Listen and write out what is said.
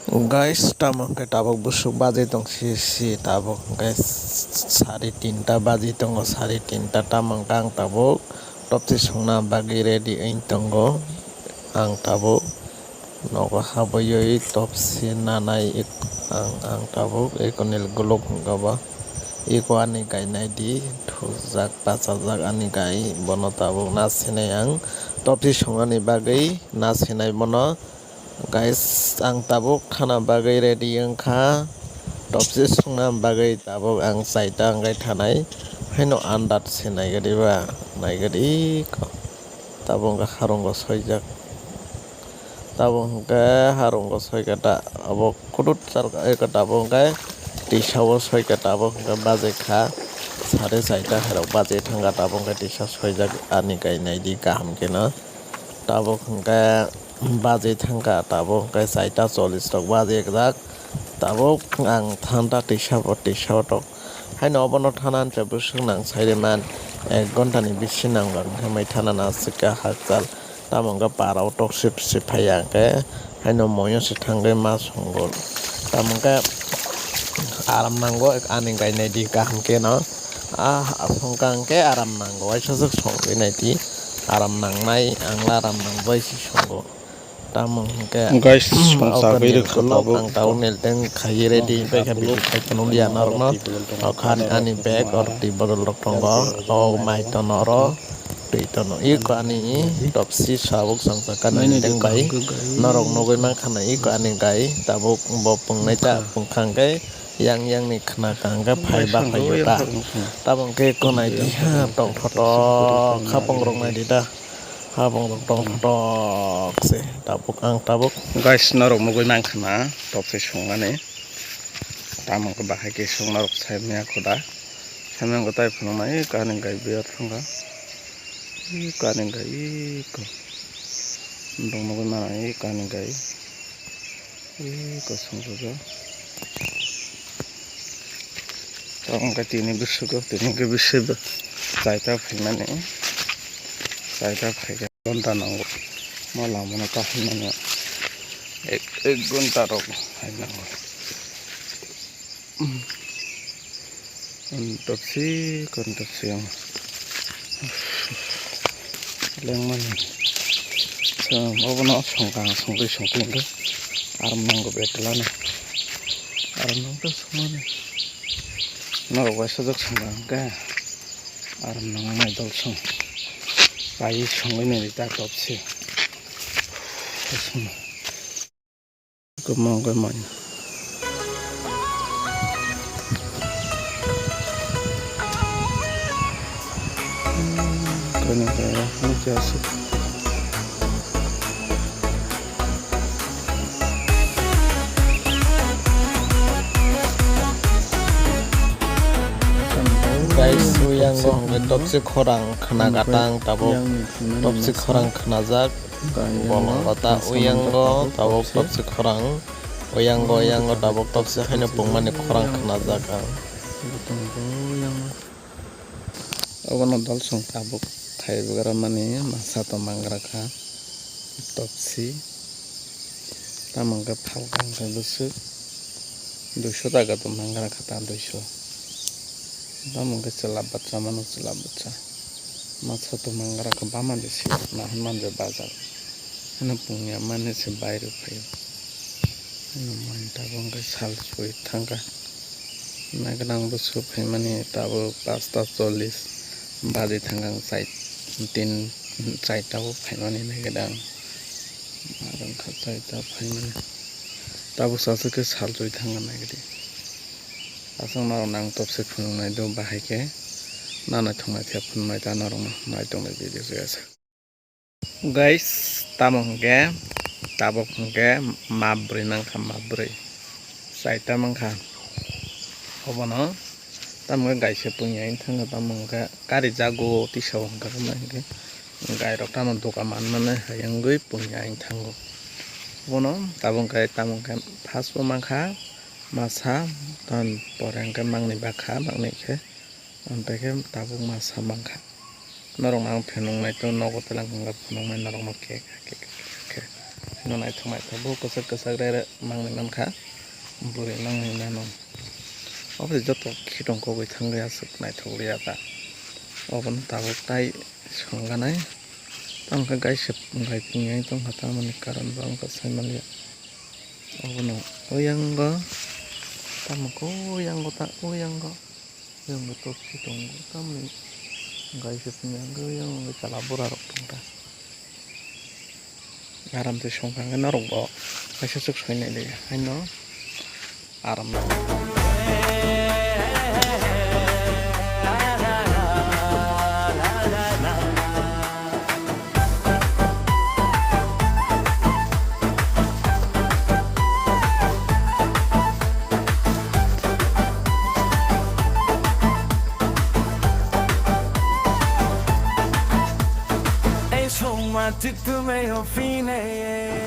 Guys, tamang kay tabok busuk baje tong si tabok guys 3:30 baje tongo 3:30 tamang kang tabok topsi sungna bagi ready ain tongo ang tabok nogo haboyoi topsi nanai ang tabok ekonil gulok gaba iko ani gainai di thujak pachajak ani gai bono tabok na sinai ang topsi sungani bagi na sinai bono. Guys, ang tabok thana bagai ready angkha topsi sungna bagai tabok ang saita angkai thanai haino andat sinai gadi ba nai gadi ko tabong ka harong ko soijak tabong ka harong ko soi kata abo kudut sar ka tabong ka tisawo soi ka tabong ka baje kha sare saita harok baje thanga tabong ka tisa soijak ani kai nai di kaham kena tabong ka baje thangka tabok kai saita 40 tok baje jak tabok ang thanda tisa tok haino obono thanan te busuk nang saireman 1 ghonta ni bisi nangbar hamai thanana sika hakjal tamonga parao tok sip phaya ke haino moyo si thangge ma songol tamonga aram nango ani gainai di kaham ke no songkang ke aram nango aisajak songoi nai di aram nangnai angla aram nangbai si songo tamang ke guys songsabai kolok ang taunel teng khai ready pe ka bi kai kanung dia norno khan ani bag or ti bagol rok tongo o mai tonoro tui tono i ko ani topsi sabuk sangsa kan teng bai norok nogoi man khana i ko ani gai tabuk bo pungnai ta pungkhang ke yang ni khana kangga phai ba phai ta tabang ke ko nai di ha tong photo khapong rong nai di da habang tong tok se tabuk ang tabuk guys narok mogoi mangkhana topse songane tamang ko bahai ke song narok saimya khoda saimya ko tai phano mai kaning gai biar thonga kaning gai ko dong mogoi mai kaning gai ko songjo tong ka tini bisu ko tini ke bisu saita phimane saita phaiga gonta nango mala mona ta phimane ek gonta rok haina kontopsi yang lengman so obono songkang songkai songkai aram nango betlana aram nango somane narok waisajak songkang ka aram nango mai dol song pai songoi nei ta topsi kumang ko man kena kaya jasa guys uyang go topsi khorang khana gatang tabuk topsi khorang khana jak bolong kata uyang go tabuk topsi khorang uyang go tabuk topsi haino pungmani khorang khana jak ogono dal song tabuk khaibagara mani masa to mangra kha topsi tamangka phalkang ka busuk 200 টাকা to mangra khata 200 tamangka chelap bacha mano chelap bacha masa to mangra ka baman desi na hanman je bazar hana pungya mane se baire phayo hana man tabangka sal soi thangka nagrang busuk phai mani tabo 5:40 baje thangang side 3 side tabo phai mani nagadang marang kha side ta phai mani tabo sasa ke sal soi thanga nagadi asang narong nang topse phunung nai do bahai ke nana thongnai thia phunung nai ta narong nai tong nai video jasa guys tamong ke tabok ke mabre nang kha mabre saita mangkha obono tamong gaise punya thanga tamong ka kari jago tisaw ka ke gai rok tamong dokan man mane hayangui punya thango obono tamong ka phaspo mangkha masa tan porang ke mangni bakha mangni ke ampe ke tabuk masa mangkha norong nang phenong nai to nogo telang ka phenong nai norong ke no naithok bo kosak kosak re mangni mankha buri nangni nano oboni joto khitong kogoi thangui asuk naithok riya ta oboni tabuk tai songganai tamkha gaisip gai pungyai tongkha tamani karon bo wngkha saimanliya obono oyango tamko oyango top khitongo tamni gaisip pungyai oyango chala bora rok tongkha aramse songkhangkhe norok bo kaisa chuk soinai de haino aram Insomma, tutto meglio fine.